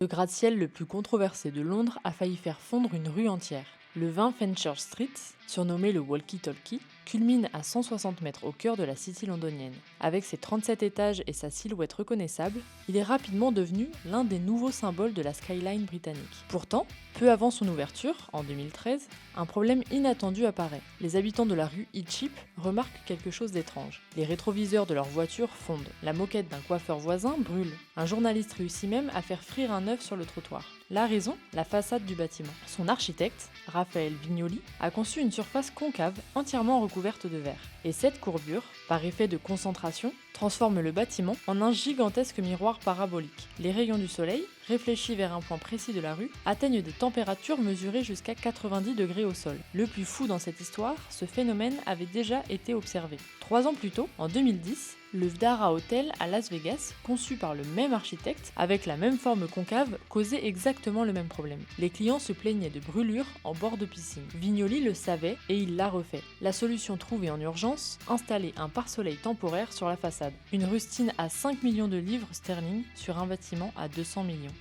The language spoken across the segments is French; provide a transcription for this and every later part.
Le gratte-ciel le plus controversé de Londres a failli faire fondre une rue entière. Le 20 Fenchurch Street, surnommé le Walkie-Talkie, culmine à 160 mètres au cœur de la city londonienne. Avec ses 37 étages et sa silhouette reconnaissable, il est rapidement devenu l'un des nouveaux symboles de la skyline britannique. Pourtant, peu avant son ouverture, en 2013, un problème inattendu apparaît. Les habitants de la rue Heathship remarquent quelque chose d'étrange. Les rétroviseurs de leur voiture fondent, la moquette d'un coiffeur voisin brûle. Un journaliste réussit même à faire frire un œuf sur le trottoir. La raison, la façade du bâtiment. Son architecte, Raphaël Vignoli, a conçu une surface concave entièrement recouverte de verre. Et cette courbure, par effet de concentration, transforme le bâtiment en un gigantesque miroir parabolique. Les rayons du soleil, réfléchis vers un point précis de la rue, atteignent des températures mesurées jusqu'à 90 degrés au sol. Le plus fou dans cette histoire, ce phénomène avait déjà été observé. 3 ans plus tôt, en 2010, le Vdara Hotel à Las Vegas, conçu par le même architecte, avec la même forme concave, causait exactement le même problème. Les clients se plaignaient de brûlures en bord de piscine. Vignoli le savait et il l'a refait. La solution trouvée en urgence, installer un pare-soleil temporaire sur la façade. Une rustine à 5 millions de livres sterling sur un bâtiment à 200 millions.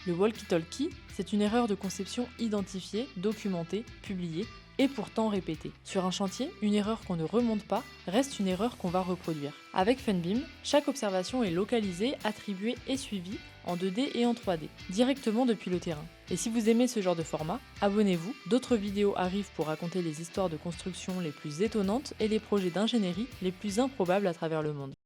Le walkie-talkie, c'est une erreur de conception identifiée, documentée, publiée, et pourtant répétée. Sur un chantier, une erreur qu'on ne remonte pas reste une erreur qu'on va reproduire. Avec Funbeam, chaque observation est localisée, attribuée et suivie en 2D et en 3D, directement depuis le terrain. Et si vous aimez ce genre de format, abonnez-vous, d'autres vidéos arrivent pour raconter les histoires de construction les plus étonnantes et les projets d'ingénierie les plus improbables à travers le monde.